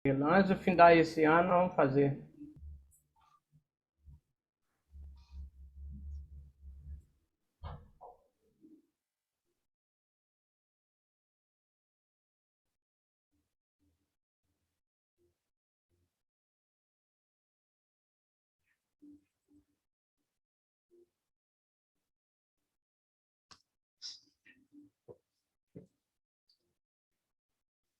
Antes do fim desse ano, vamos fazer.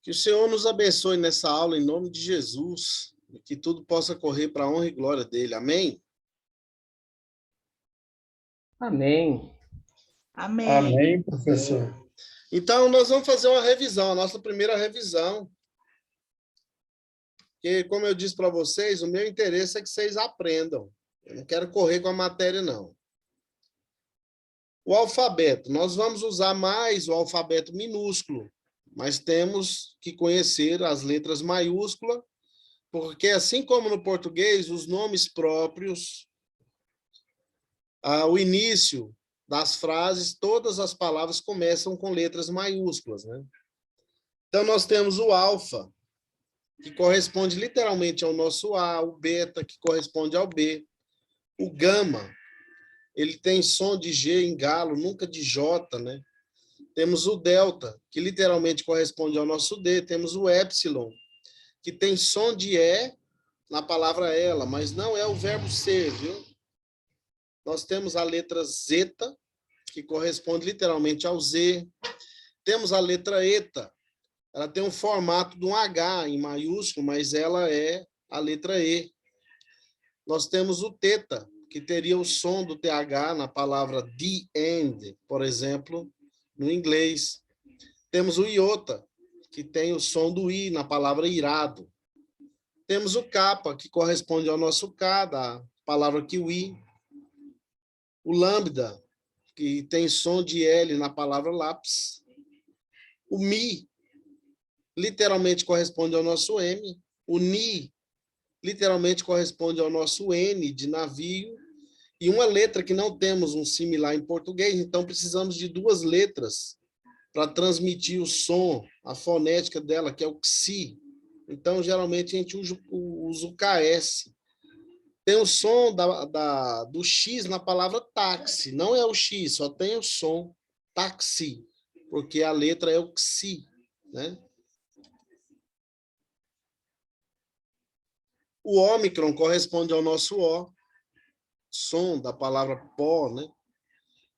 Que o Senhor nos abençoe nessa aula em nome de Jesus, e que tudo possa correr para a honra e glória dele. Amém? Amém. Amém. Amém, professor. Então, nós vamos fazer uma revisão, a nossa primeira revisão. Porque, como eu disse para vocês, o meu interesse é que vocês aprendam. Eu não quero correr com a matéria, não. O alfabeto. Nós vamos usar mais o alfabeto minúsculo, mas temos que conhecer as letras maiúsculas, porque, assim como no português, os nomes próprios, o início das frases, todas as palavras começam com letras maiúsculas, né? Então, nós temos o alfa, que corresponde literalmente ao nosso A, o beta, que corresponde ao B, o gama, ele tem som de G em galo, nunca de J, né? Temos o delta, que literalmente corresponde ao nosso D, temos o epsilon, que tem som de E na palavra ela, mas não é o verbo ser, viu? Nós temos a letra zeta, que corresponde literalmente ao Z. Temos a letra eta, ela tem um formato de um H em maiúsculo, mas ela é a letra E. Nós temos o teta, que teria o som do TH na palavra the end, por exemplo, no inglês. Temos o iota, que tem o som do I na palavra irado. Temos o kappa, que corresponde ao nosso K, da palavra kiwi. O lambda, que tem som de L na palavra lápis. O mi, literalmente corresponde ao nosso M. O ni, literalmente corresponde ao nosso N, de navio. E uma letra que não temos um similar em português, então precisamos de duas letras para transmitir o som, a fonética dela, que é o xi. Então, geralmente, a gente usa o KS. Tem o som do X na palavra táxi. Não é o X, só tem o som táxi, porque a letra é o xi, né? O ômicron corresponde ao nosso O, som da palavra pó, né?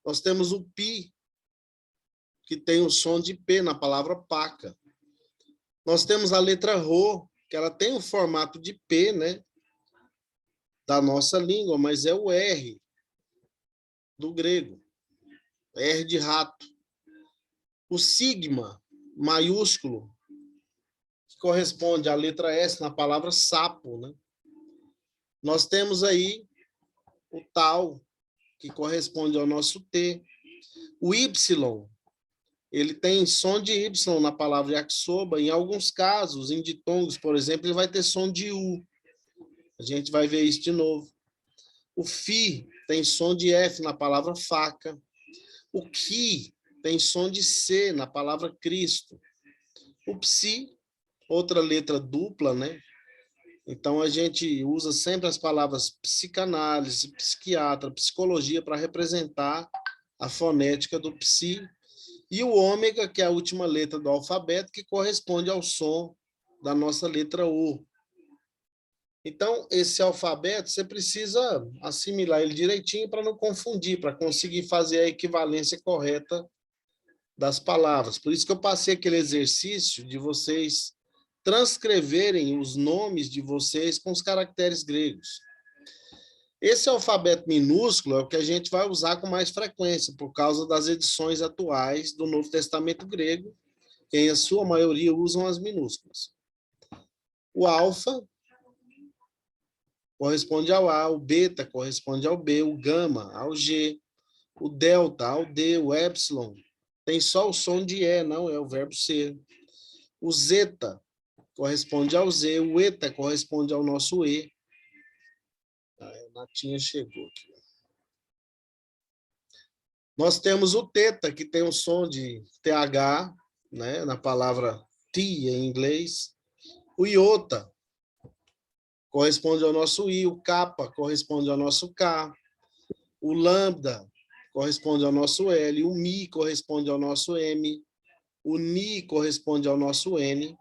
Nós temos o pi, que tem o som de P na palavra paca. Nós temos a letra Rho, que ela tem o formato de P, né? Da nossa língua, mas é o R do grego. R de rato. O sigma, maiúsculo, que corresponde à letra S na palavra sapo, né? Nós temos aí o tal, que corresponde ao nosso T. O Y, ele tem som de Y na palavra yakisoba. Em alguns casos, em ditongos, por exemplo, ele vai ter som de U. A gente vai ver isso de novo. O Fi tem som de F na palavra faca. O Ki tem som de C na palavra Cristo. O Psi, outra letra dupla, né? Então, a gente usa sempre as palavras psicanálise, psiquiatra, psicologia para representar a fonética do psi. E o ômega, que é a última letra do alfabeto, que corresponde ao som da nossa letra O. Então, esse alfabeto, você precisa assimilar ele direitinho para não confundir, para conseguir fazer a equivalência correta das palavras. Por isso que eu passei aquele exercício de vocês transcreverem os nomes de vocês com os caracteres gregos. Esse alfabeto minúsculo é o que a gente vai usar com mais frequência, por causa das edições atuais do Novo Testamento grego, que em sua maioria usam as minúsculas. O alfa corresponde ao A, o beta corresponde ao B, o gama ao G, o delta ao D, o epsilon tem só o som de E, não é o verbo ser. O zeta corresponde ao Z, o eta corresponde ao nosso E. A Natinha chegou aqui. Nós temos o teta, que tem o som de TH, né, na palavra T em inglês. O iota corresponde ao nosso I, o kappa corresponde ao nosso K, o lambda corresponde ao nosso L, o mi corresponde ao nosso M, o ni corresponde ao nosso N,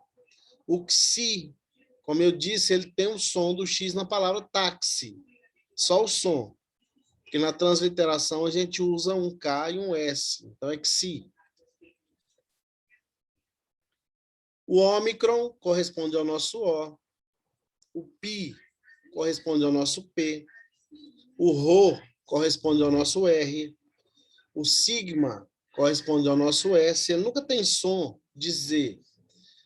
o xi, como eu disse, ele tem o som do X na palavra táxi, só o som, porque na transliteração a gente usa um K e um S, então é xi. O ômicron corresponde ao nosso O, o pi corresponde ao nosso P, o rho corresponde ao nosso R, o sigma corresponde ao nosso S, ele nunca tem som de Z.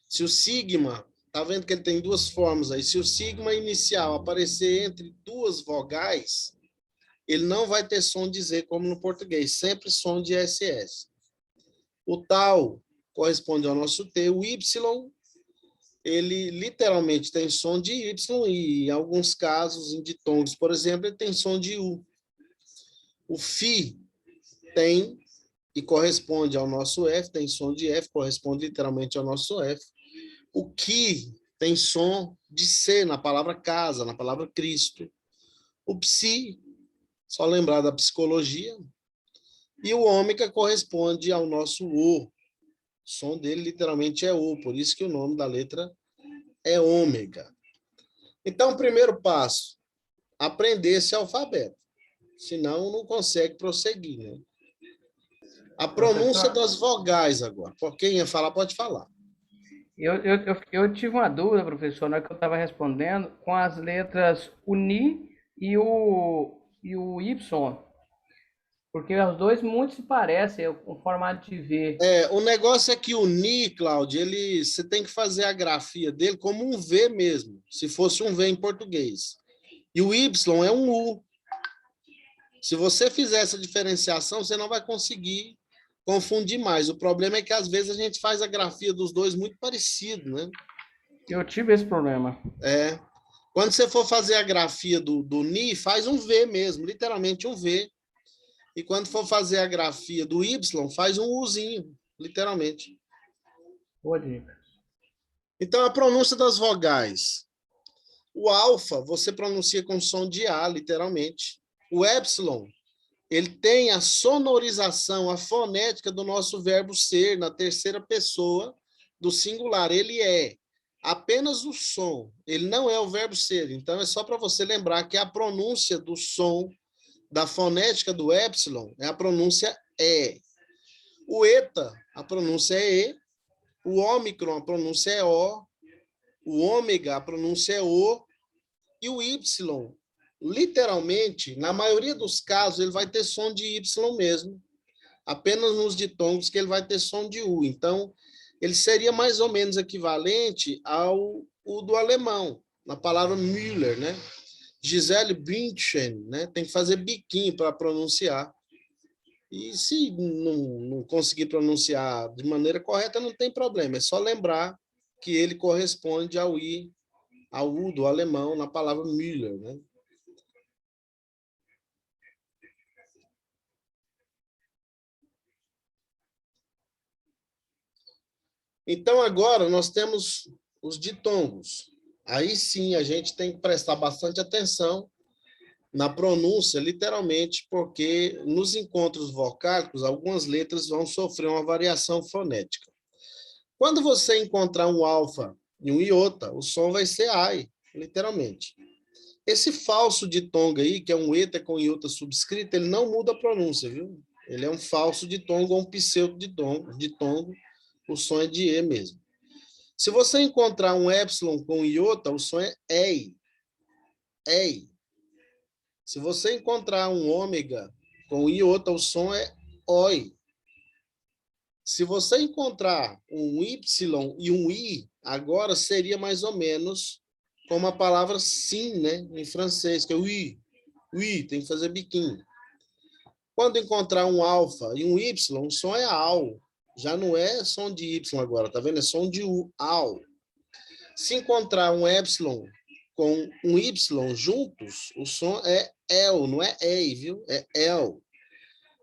Se o sigma, tá vendo que ele tem duas formas aí, se o sigma inicial aparecer entre duas vogais, ele não vai ter som de Z como no português, sempre som de SS. O tal corresponde ao nosso T, o Y, ele literalmente tem som de Y e, em alguns casos, em ditongos, por exemplo, ele tem som de U. O Fi tem e corresponde ao nosso F, tem som de F, corresponde literalmente ao nosso F. O Ki tem som de C na palavra casa, na palavra Cristo. O Psi, só lembrar da psicologia. E o ômega corresponde ao nosso O. O som dele literalmente é O, por isso que o nome da letra é ômega. Então, o primeiro passo, aprender esse alfabeto. Senão, não consegue prosseguir, né? A pronúncia das vogais agora. Por quem ia falar, pode falar. Eu tive uma dúvida, professor, na hora que eu estava respondendo, com as letras Uni e o Y, porque os dois muito se parecem, o formato de V. O negócio é que o Ni, Cláudio, você tem que fazer a grafia dele como um V mesmo, se fosse um V em português. E o Y é um U. Se você fizer essa diferenciação, você não vai conseguir confundir mais. O problema é que, às vezes, a gente faz a grafia dos dois muito parecido, né? Eu tive esse problema. Quando você for fazer a grafia do Ni, faz um V mesmo, literalmente um V. E quando for fazer a grafia do Y, faz um Uzinho, literalmente. Boa dica. Então, a pronúncia das vogais. O alfa, você pronuncia com som de A, literalmente. O epsilon, ele tem a sonorização, a fonética do nosso verbo ser, na terceira pessoa do singular. Ele é apenas o som, ele não é o verbo ser. Então, é só para você lembrar que a pronúncia do som, da fonética do epsilon, é a pronúncia E. O eta, a pronúncia é E. O ômicron, a pronúncia é O. O ômega, a pronúncia é O. E o Y, literalmente, na maioria dos casos, ele vai ter som de Y mesmo. Apenas nos ditongos que ele vai ter som de U. Então, ele seria mais ou menos equivalente ao o do alemão, na palavra Müller, né? Gisele Bündchen, né? Tem que fazer biquinho para pronunciar. E se não conseguir pronunciar de maneira correta, não tem problema. É só lembrar que ele corresponde ao I, ao U do alemão, na palavra Müller, né? Então, agora, nós temos os ditongos. Aí sim, a gente tem que prestar bastante atenção na pronúncia, literalmente, porque nos encontros vocálicos, algumas letras vão sofrer uma variação fonética. Quando você encontrar um alfa e um iota, o som vai ser ai, literalmente. Esse falso ditongo aí, que é um eta com iota subscrito, ele não muda a pronúncia, viu? Ele é um falso ditongo ou um pseudo ditongo, o som é de E mesmo. Se você encontrar um epsilon com iota, o som é ei. Ei. Se você encontrar um ômega com iota, o som é oi. Se você encontrar um Y e um I, agora seria mais ou menos como a palavra sim, né? Em francês, que é oui. Oui, tem que fazer biquinho. Quando encontrar um alfa e um Y, o som é ao. Já não é som de Y agora, tá vendo? É som de U, ao. Se encontrar um epsilon com um Y juntos, o som é el, não é ei, viu? É el.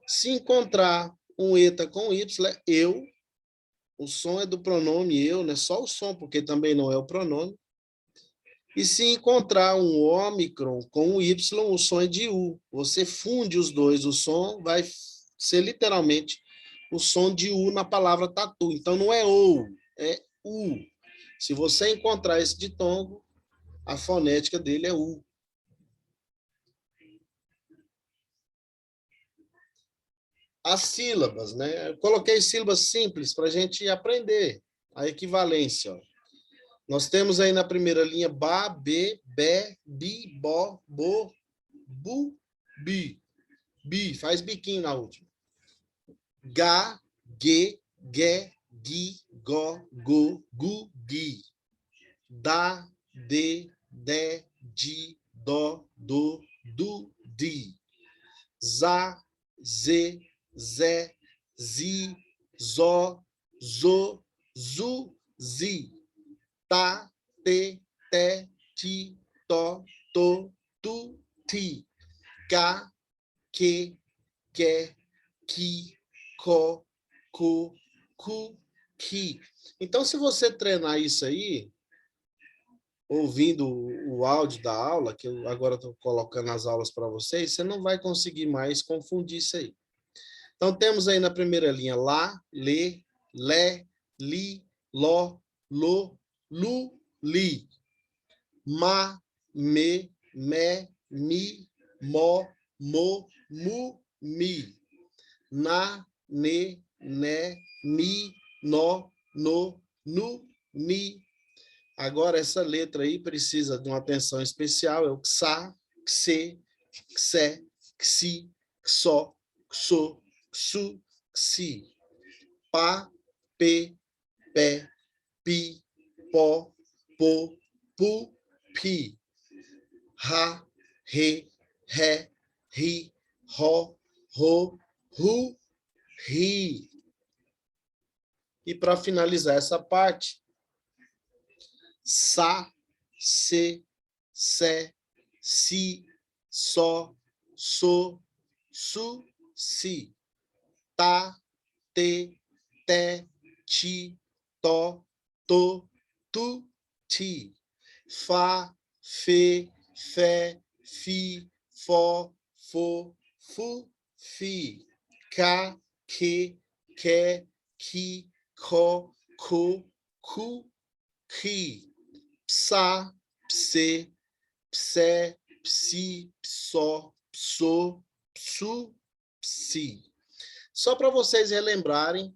Se encontrar um eta com Y, é eu. O som é do pronome eu, né? Só o som, porque também não é o pronome. E se encontrar um ômicron com um Y, o som é de U. Você funde os dois, o som vai ser literalmente o som de U na palavra tatu. Então não é OU, é U. Se você encontrar esse ditongo, a fonética dele é U. As sílabas, né? Eu coloquei sílabas simples para a gente aprender a equivalência. Ó. Nós temos aí na primeira linha ba, be, be, bi, bo, bo, bu, bi. Bi, faz biquinho na última. Ga, ge, ge, gi, go, go, gu, gi. Da, de, di, do, du, di. Za, ze, zé, zi, zo, zu, zi. Ta, te, ti, to, tu, ti. Ka, que, ki, ko, ku, ki. Então, se você treinar isso aí, ouvindo o áudio da aula, que eu agora estou colocando as aulas para vocês, você não vai conseguir mais confundir isso aí. Então, temos aí na primeira linha lá, lê, lé, li, ló, lo, lu, li. Ma, me, mi, mo, mu, mi. Na, ne, mi, no, nu, ni. Agora, essa letra aí precisa de uma atenção especial, é o xa, xe, xe, xi, xó, xô, xu, xi. Pa, pe, pé, pi, pó, po, pu, pi. Ra, re, ré, ri, ró, ro, ru, ri. E para finalizar essa parte, sa, se, sé, si, só, so, su, si. Ta, te, ti, to, tu, ti. Fa, fe, fé, fi, fó, fo, fu, fi. Ca, que, ki, ko, ku, ki. Psa, pse, psé, psi, psó, pso, psu, psi. Só para vocês relembrarem,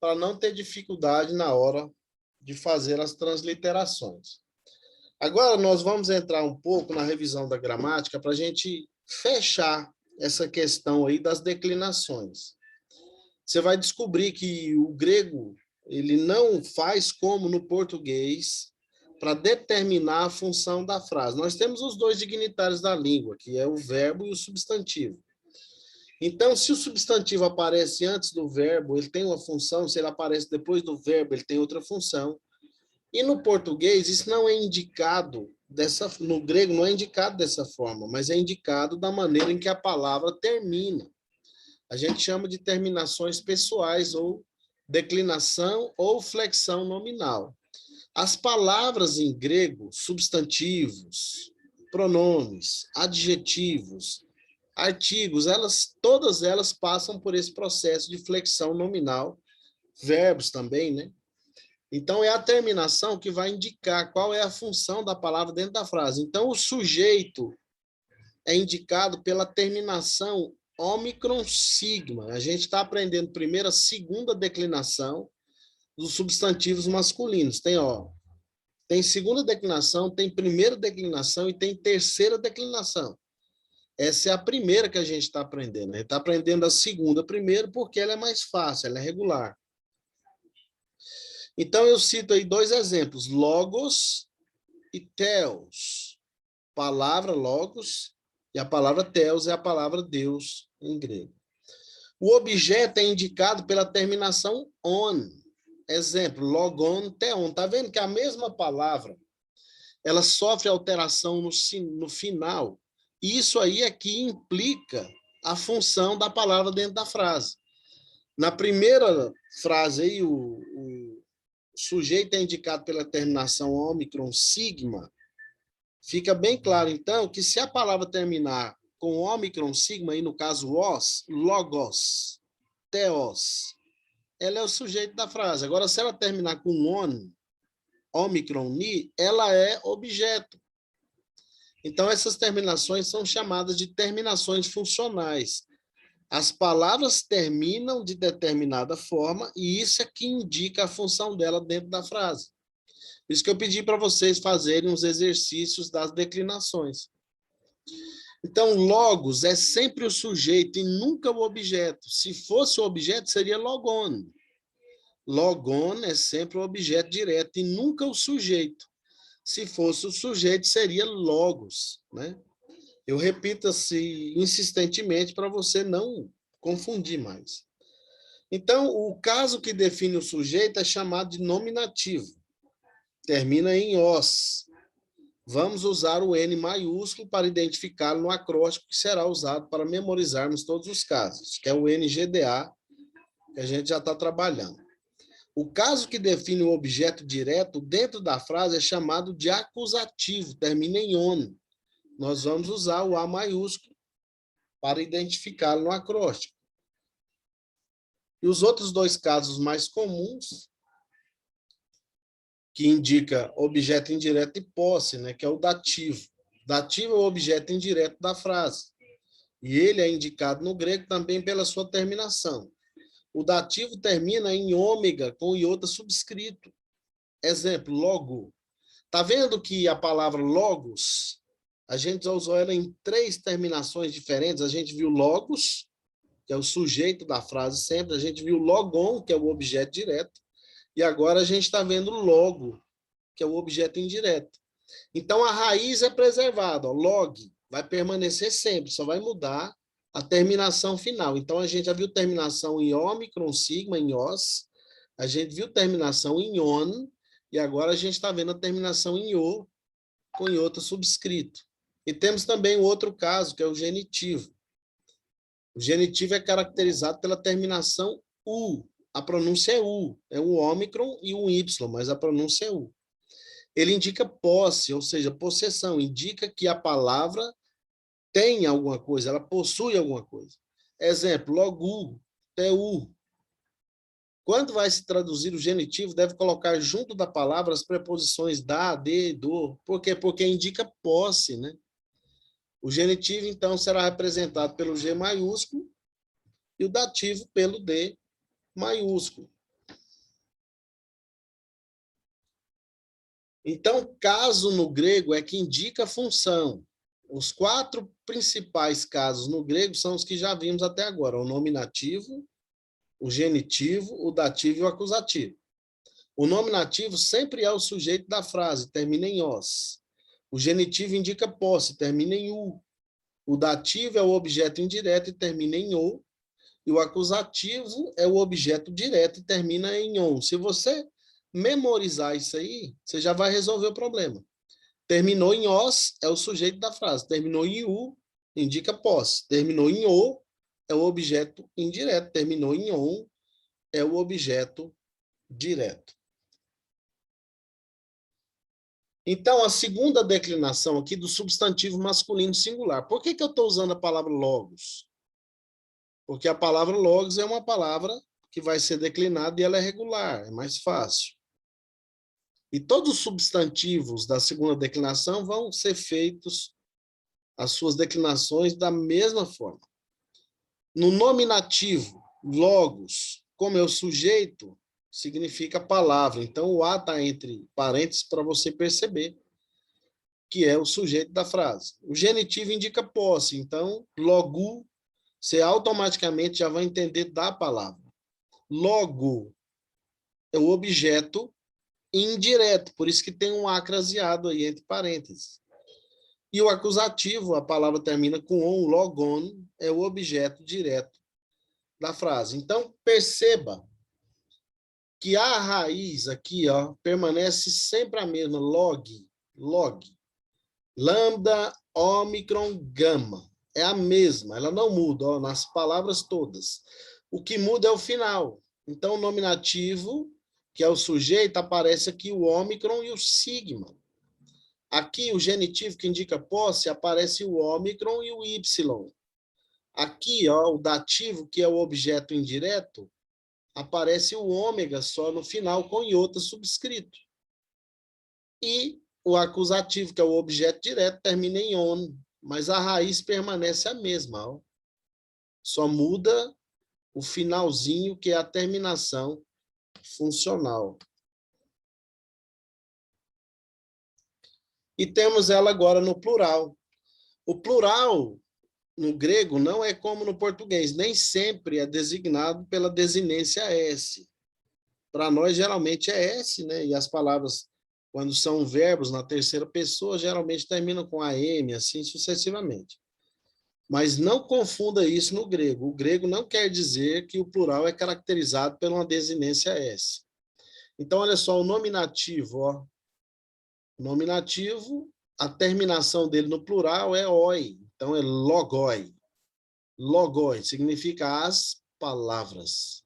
para não ter dificuldade na hora de fazer as transliterações. Agora nós vamos entrar um pouco na revisão da gramática para a gente fechar essa questão aí das declinações. Você vai descobrir que o grego ele não faz como no português para determinar a função da frase. Nós temos os dois dignitários da língua, que é o verbo e o substantivo. Então, se o substantivo aparece antes do verbo, ele tem uma função, se ele aparece depois do verbo, ele tem outra função. E no português, isso não é indicado, no grego não é indicado dessa forma, mas é indicado da maneira em que a palavra termina. A gente chama de terminações pessoais, ou declinação ou flexão nominal. As palavras em grego, substantivos, pronomes, adjetivos, artigos, todas elas passam por esse processo de flexão nominal, verbos também, né? Então, é a terminação que vai indicar qual é a função da palavra dentro da frase. Então, o sujeito é indicado pela terminação ômicron sigma. A gente está aprendendo primeiro a segunda declinação dos substantivos masculinos. Tem segunda declinação, tem primeira declinação e tem terceira declinação. Essa é a primeira que a gente está aprendendo. A gente está aprendendo a segunda primeiro porque ela é mais fácil, ela é regular. Então, eu cito aí dois exemplos, logos e theos. Palavra logos e a palavra theos é a palavra Deus em grego. O objeto é indicado pela terminação on. Exemplo, logon, theon. Está vendo que a mesma palavra, ela sofre alteração no final. Isso aí é que implica a função da palavra dentro da frase. Na primeira frase aí, o sujeito é indicado pela terminação ômicron sigma, Fica bem claro, então, que se a palavra terminar com ômicron, sigma, aí no caso os, logos, theos, ela é o sujeito da frase. Agora, se ela terminar com on, ômicron, ni, ela é objeto. Então, essas terminações são chamadas de terminações funcionais. As palavras terminam de determinada forma e isso é que indica a função dela dentro da frase. Por isso que eu pedi para vocês fazerem os exercícios das declinações. Então, logos é sempre o sujeito e nunca o objeto. Se fosse o objeto, seria logon. Logon é sempre o objeto direto e nunca o sujeito. Se fosse o sujeito, seria logos, né? Eu repito assim insistentemente para você não confundir mais. Então, o caso que define o sujeito é chamado de nominativo. Termina em os. Vamos usar o N maiúsculo para identificá-lo no acróstico que será usado para memorizarmos todos os casos, que é o NGDA, que a gente já está trabalhando. O caso que define o objeto direto dentro da frase é chamado de acusativo, termina em on. Nós vamos usar o A maiúsculo para identificá-lo no acróstico. E os outros dois casos mais comuns, que indica objeto indireto e posse, né, que é o dativo. Dativo é o objeto indireto da frase. E ele é indicado no grego também pela sua terminação. O dativo termina em ômega com iota subscrito. Exemplo, logo. Tá vendo que a palavra logos, a gente já usou ela em 3 terminações diferentes. A gente viu logos, que é o sujeito da frase sempre. A gente viu logon, que é o objeto direto. E agora a gente está vendo logo, que é o objeto indireto. Então, a raiz é preservada. Ó, log vai permanecer sempre, só vai mudar a terminação final. Então, a gente já viu terminação em ômicron, sigma, em os. A gente viu terminação em on. E agora a gente está vendo a terminação em o, com iota subscrito. E temos também o outro caso, que é o genitivo. O genitivo é caracterizado pela terminação u. A pronúncia é u. É o ômicron e o y, mas a pronúncia é u. Ele indica posse, ou seja, possessão. Indica que a palavra tem alguma coisa, ela possui alguma coisa. Exemplo, logu, teu. Quando vai se traduzir o genitivo, deve colocar junto da palavra as preposições da, de, do. Por quê? Porque indica posse, né? O genitivo, então, será representado pelo G maiúsculo e o dativo pelo D maiúsculo. Então, caso no grego é que indica a função. Os 4 principais casos no grego são os que já vimos até agora: o nominativo, o genitivo, o dativo e o acusativo. O nominativo sempre é o sujeito da frase, termina em os. O genitivo indica posse, termina em u. O dativo é o objeto indireto e termina em o. E o acusativo é o objeto direto e termina em on. Se você memorizar isso aí, você já vai resolver o problema. Terminou em os, é o sujeito da frase. Terminou em u, indica posse. Terminou em o, é o objeto indireto. Terminou em on, é o objeto direto. Então, a segunda declinação aqui do substantivo masculino singular. Por que eu estou usando a palavra logos? Porque a palavra logos é uma palavra que vai ser declinada e ela é regular, é mais fácil. E todos os substantivos da segunda declinação vão ser feitos as suas declinações da mesma forma. No nominativo, logos, como é o sujeito, significa palavra. Então, o A está entre parênteses para você perceber que é o sujeito da frase. O genitivo indica posse. Então, logo, você automaticamente já vai entender da palavra. Logo é o objeto indireto, por isso que tem um A craseado aí entre parênteses. E o acusativo, a palavra termina com on, logon, é o objeto direto da frase. Então, perceba que a raiz aqui, ó, permanece sempre a mesma, log, lambda, ômicron, gama. É a mesma, ela não muda, ó, nas palavras todas. O que muda é o final. Então, o nominativo, que é o sujeito, aparece aqui o ômicron e o sigma. Aqui, o genitivo que indica posse, aparece o ômicron e o Y. Aqui, ó, o dativo, que é o objeto indireto, aparece o ômega só no final, com iota subscrito. E o acusativo, que é o objeto direto, termina em on, mas a raiz permanece a mesma. Ó. Só muda o finalzinho, que é a terminação funcional. E temos ela agora no plural. O plural, no grego, não é como no português, nem sempre é designado pela desinência S. Para nós, geralmente é S, né? E as palavras, quando são verbos na terceira pessoa, geralmente terminam com AM, assim sucessivamente. Mas não confunda isso no grego. O grego não quer dizer que o plural é caracterizado por uma desinência S. Então, olha só, o nominativo, ó. O nominativo, a terminação dele no plural é oi. Então, é logoi. Logoi significa as palavras.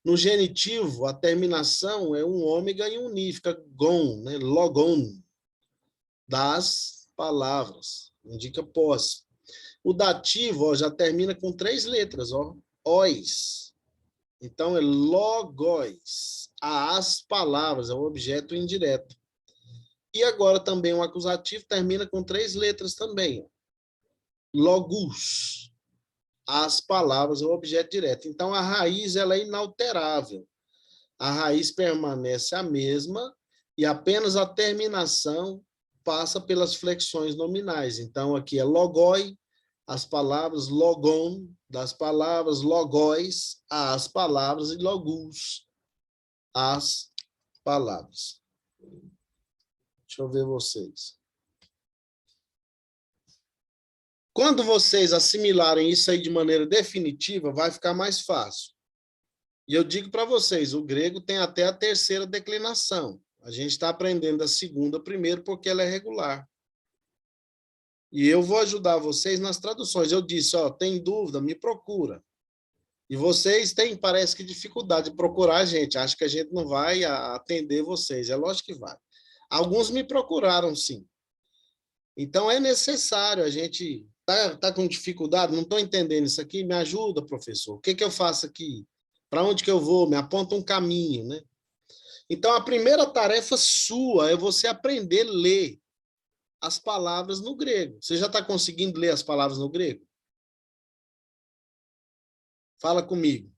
No genitivo, a terminação é um ômega e um ni, fica gon, né? Logon, das palavras, indica posse. O dativo, ó, já termina com 3 letras, ó, ois. Então, é logóis, as palavras, é o objeto indireto. E agora também o acusativo termina com 3 letras também, ó. Logus, as palavras, é o objeto direto. Então, a raiz ela é inalterável. A raiz permanece a mesma e apenas a terminação passa pelas flexões nominais. Então, aqui é logoi, as palavras logon, das palavras logóis, as palavras, e logus, as palavras. Deixa eu ver vocês. Quando vocês assimilarem isso aí de maneira definitiva, vai ficar mais fácil. E eu digo para vocês, o grego tem até a terceira declinação. A gente está aprendendo a segunda primeiro porque ela é regular. E eu vou ajudar vocês nas traduções. Eu disse, ó, tem dúvida, me procura. E vocês têm, parece que, dificuldade de procurar a gente. Acho que a gente não vai atender vocês. É lógico que vai. Alguns me procuraram, sim. Então, é necessário a gente... Tá com dificuldade? Não estou entendendo isso aqui? Me ajuda, professor. O que eu faço aqui? Para onde que eu vou? Me aponta um caminho, né? Então, a primeira tarefa sua é você aprender a ler as palavras no grego. Você já está conseguindo ler as palavras no grego? Fala comigo.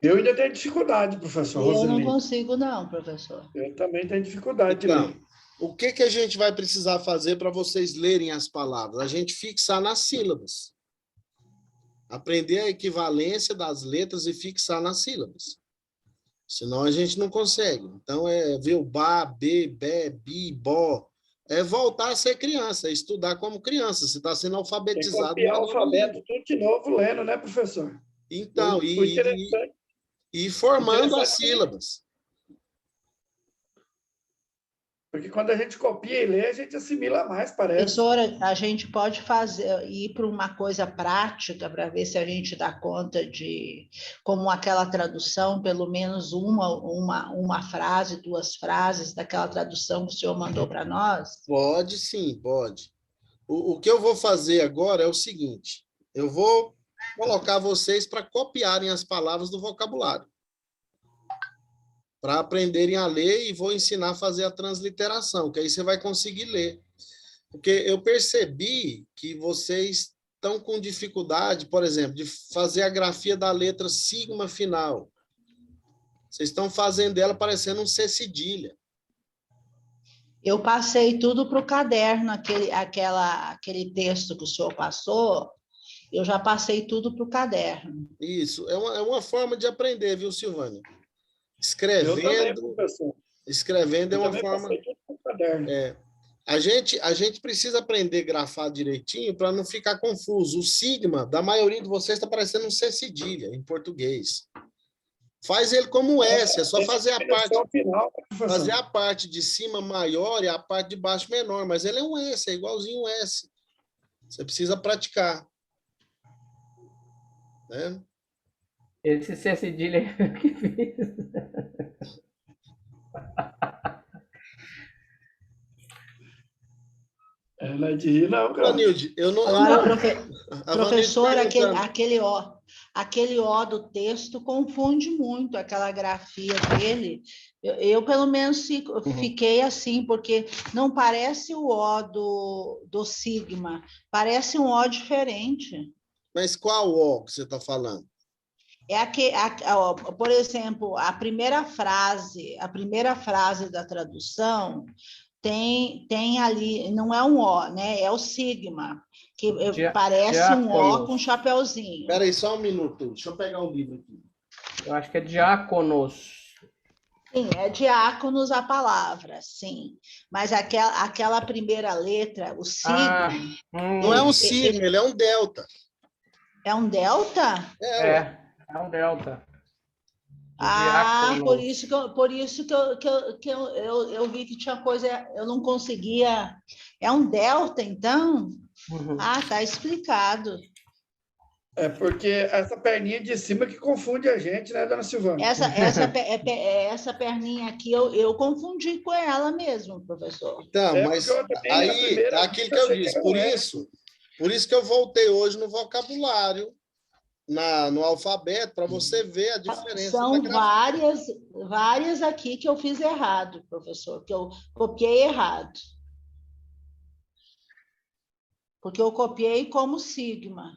Eu ainda tenho dificuldade, professor Eu não Roseli. consigo, não, professor. Eu também tenho dificuldade de Então, ler. o que a gente vai precisar fazer para vocês lerem as palavras? A gente fixar nas sílabas. Aprender a equivalência das letras e fixar nas sílabas. Senão a gente não consegue. Então, é ver o ba, be, be, bi, bo. É voltar a ser criança, é estudar como criança. Você está sendo Tem que alfabetizado copiar numa o nova alfabeto língua. tudo de novo lendo, né, professor? Então, O interessante, e formando as interessante sílabas. porque quando a gente copia e lê, a gente assimila mais, parece. Professora, a gente pode fazer, ir para uma coisa prática para ver se a gente dá conta de, como aquela tradução, pelo menos uma frase, 2 frases daquela tradução que o senhor mandou para nós? Pode sim, pode. O que eu vou fazer agora é o seguinte: eu vou colocar vocês para copiarem as palavras do vocabulário, para aprenderem a ler, e vou ensinar a fazer a transliteração, que aí você vai conseguir ler. Porque eu percebi que vocês estão com dificuldade, por exemplo, de fazer a grafia da letra sigma final. Vocês estão fazendo ela parecendo um C cedilha. Eu passei tudo para o caderno, aquele texto que o senhor passou, eu já passei tudo para o caderno. Isso, é uma forma de aprender, viu, Silvânia? Eu também, Escrevendo, professor. escrevendo é Eu uma também forma... passei tudo no caderno. A gente precisa aprender a grafar direitinho para não ficar confuso. O sigma, da maioria de vocês, está parecendo um C cedilha em português. Faz ele como um S, é só fazer a parte, Final, professor. fazer a parte de cima maior e a parte de baixo menor, mas ele é um S, é igualzinho um S. Você precisa praticar. Né? Esse C cedilha que fiz. Não é de rir, não, cara. Vanilde, eu não... Agora, a Vanilde professor, perguntando. aquele O do texto confunde muito aquela grafia dele. Eu, pelo menos, fiquei assim, porque não parece o O do sigma, parece um O diferente. Mas qual O que você está falando? Ó, por exemplo, a primeira frase da tradução tem ali, não é um O, né? É o sigma, que parece um O Diáconos. com um chapeuzinho. Espera aí, só um minuto. Deixa eu pegar o livro aqui. Eu acho que é diáconos. Sim, é diáconos a palavra, sim. Mas aquela primeira letra, o sigma, Não é um sigma, ele é um delta. é um delta? É um delta. Ah, Diáconos. por isso que eu vi que tinha coisa, eu não conseguia. É um delta, então? Ah, tá explicado. É porque essa perninha de cima que confunde a gente, né, dona Silvana? Essa perninha aqui eu confundi com ela mesmo, professor. Então, É mas porque eu também, a aí primeira é aquilo que eu achei que disse. era um R. Por isso que eu voltei hoje no vocabulário, no alfabeto, para você ver a diferença da São grafia. várias aqui que eu fiz errado, professor, que eu copiei errado. Porque eu copiei como sigma.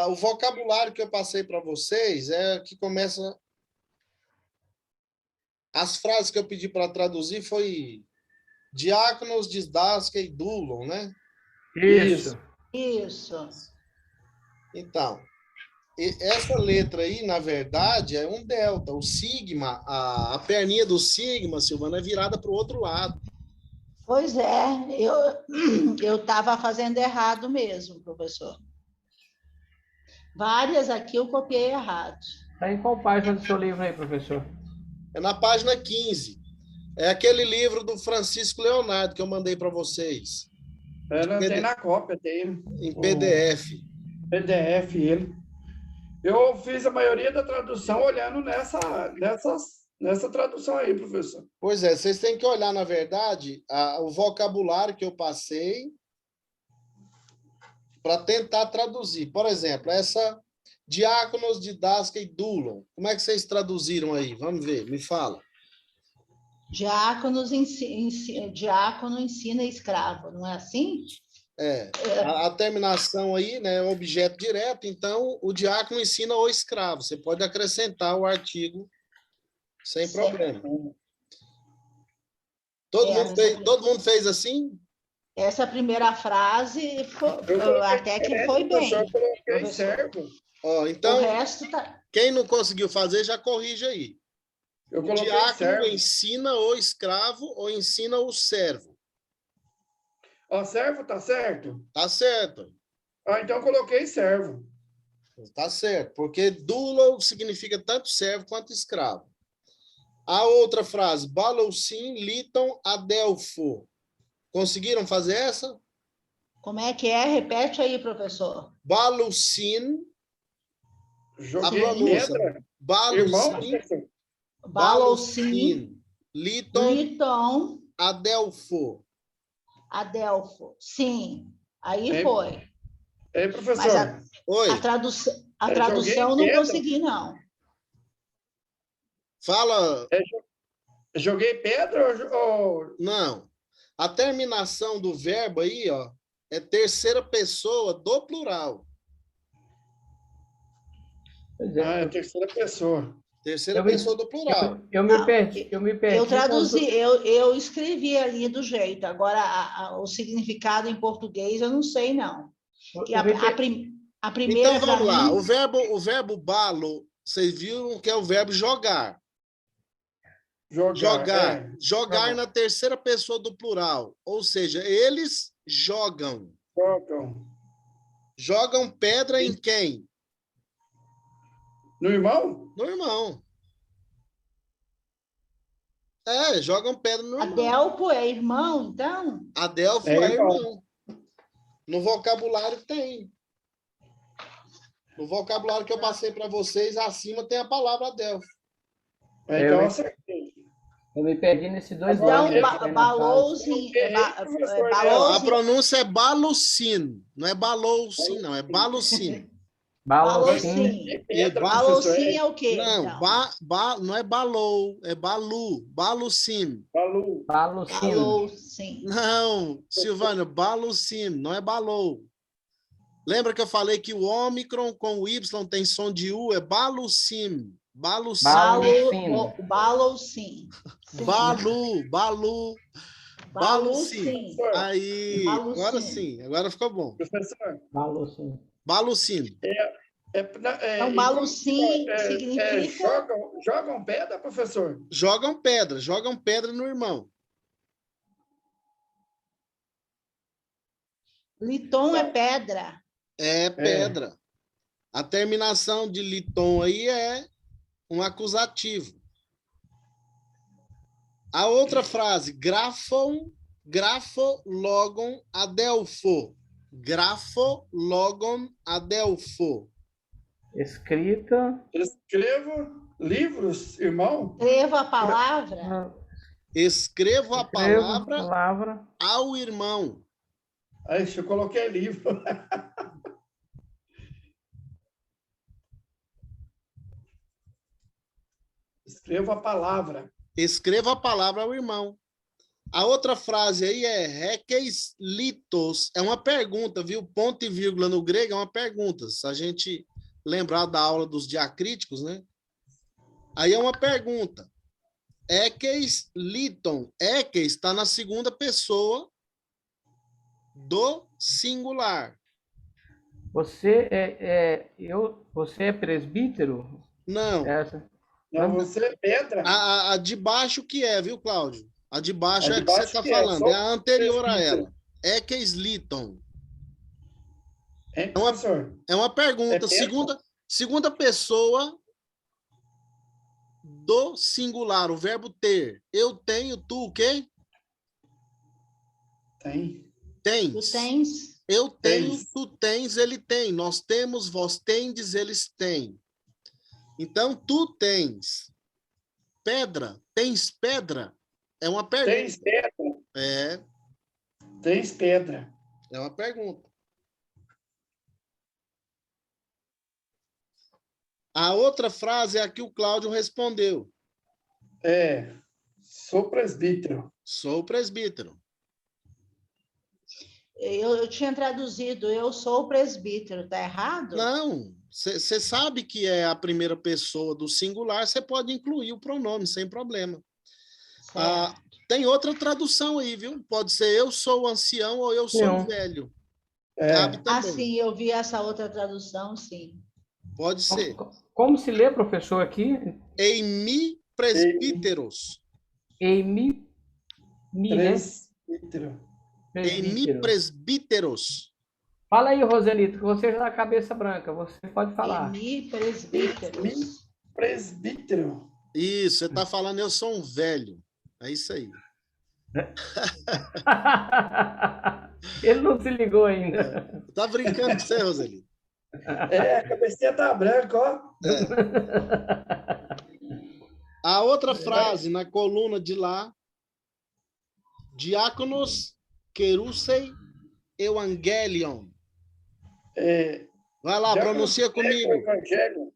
O vocabulário que eu passei para vocês é que começa... As frases que eu pedi para traduzir foi diáconos, didasca e dúlon, né? Isso. Isso. Então, essa letra aí, na verdade, é um delta. O sigma, a perninha do sigma, Silvana, é virada para o outro lado. Pois é, eu estava fazendo errado mesmo, professor. Várias aqui eu copiei errado. Está em qual página do seu livro aí, professor? É na página 15. É aquele livro do Francisco Leonardo que eu mandei para vocês. Não tem na cópia, tem Em PDF. PDF ele. Eu fiz a maioria da tradução olhando nessa tradução aí, professor. Pois é, vocês têm que olhar, na verdade, o vocabulário que eu passei para tentar traduzir. Por exemplo, essa diáconos, didasca e dúlon. Como é que vocês traduziram aí? Vamos ver, me fala. Diácono ensina escravo, não é assim? A terminação aí, né, é um objeto direto, então o diácono ensina o escravo. Você pode acrescentar o artigo sem problema. Todo mundo fez assim? Essa primeira frase até que foi bem. Eu coloquei servo. Então, o resto tá... quem não conseguiu fazer, já corrige aí. Eu O diácono servo. Ensina o escravo ou ensina o servo? Servo tá certo? Tá certo. Então eu coloquei servo. Tá certo, porque dulo significa tanto servo quanto escravo. A outra frase, balousim liton adelfo. Conseguiram fazer essa? Como é que é? Repete aí, professor. Balousim. Joguei pedra. Balousim. Liton adelfo. Adelfo. Sim. Aí foi. Professor. Mas Oi. a tradução não consegui, não. Fala. Joguei pedra ou... Não. A terminação do verbo aí, ó, é terceira pessoa do plural. É terceira pessoa. Terceira pessoa do plural. Eu me perdi. Eu traduzi, eu escrevi ali do jeito. Agora, o significado em português eu não sei, não. E a primeira. Então vamos lá. O verbo balo, vocês viram que é o verbo jogar. Jogar na terceira pessoa do plural. Ou seja, eles jogam. Jogam pedra em quem? No irmão? No irmão. Jogam pedra no irmão. Adelfo é irmão, então? Adelfo é irmão. No vocabulário tem. No vocabulário que eu passei para vocês, acima tem a palavra adelfo. Então acertei. Eu me perdi nesses dois Agora, nomes. ele- Então, Balousin, Não, a Balousin, pronúncia é Balucin. Não é Baloucin, não. É Balucin. Balocim. É pedra, Ba- professor. Balousin é o quê, Não, então? não é Balou, é Balu. Balucin. Balu. Balocim. Balousin. Não, Silvânia, Balucin, não é Balou. Lembra que eu falei que o ômicron com o Y tem som de U? É Balucin. Balucin. Balousin. Balousin. Balu, Balu. Balousin. Aí, Balucin. agora sim, agora ficou bom. Professor, Balocim. Balucin. Então, Balucin significa... jogam pedra, professor? Jogam pedra no irmão. Liton é pedra. É pedra. A terminação de liton aí é um acusativo. A outra frase, grafologon adelfo. Grafologon adelfo. Escrita. Escrevo livros, irmão? Escreva a palavra. Escrevo a palavra Palavra. ao irmão. Aí, eu coloquei livro. Escreva a palavra. Escreva a palavra ao irmão. A outra frase aí é requeis litos. É uma pergunta, viu? Ponto e vírgula no grego é uma pergunta. Se a gente lembrar da aula dos diacríticos, né? Aí é uma pergunta. Equeis liton. Equeis está na segunda pessoa do singular. Você você é presbítero? Não. Essa. Não, você é pedra. A de baixo que é, viu, Cláudio? A de baixo A de é a que você baixo está que é, falando. só É a anterior a presbítero. ela. Equeis liton. Hein, professor? É uma pergunta. É pedra? Segunda pessoa do singular, o verbo ter. Eu tenho, tu o quê? Tem. Tens. Tu tens? Eu tenho, Tens. tu tens, ele tem. Nós temos, vós tendes, eles têm. Então, tu tens pedra. Tens pedra? É uma pergunta. Tens pedra. É Tens pedra. uma pergunta. A outra frase é a que o Cláudio respondeu. Sou presbítero. Sou presbítero. Eu tinha traduzido, eu sou o presbítero, tá errado? Não, você sabe que é a primeira pessoa do singular, você pode incluir o pronome sem problema. Certo. Tem outra tradução aí, viu? Pode ser eu sou ancião ou eu sou Não. velho. É. Cabe Ah, também. sim, eu vi essa outra tradução, sim. Pode ser. Como se lê, professor, aqui? Eimi presbíteros. Eimi, né? Presbítero. Eimi presbíteros. Fala aí, Roselito, que você já tá cabeça branca, você pode falar. Emi presbíteros. Presbítero. Isso, você está falando eu sou um velho. É isso aí. Ele não se ligou ainda. Tá brincando com você, Roseli? A cabecinha tá branca, ó. A outra frase na coluna de lá, diáconos querusei evangelion. Vai lá, pronuncia comigo. Evangelho.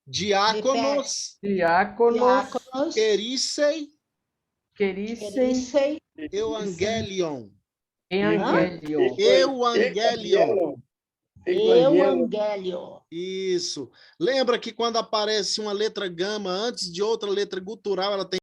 Diáconos Diáconos, querissei querissem, evangelion. evangelion. Evangelion. Evangelho. Isso. Lembra que quando aparece uma letra gama antes de outra letra gutural, ela tem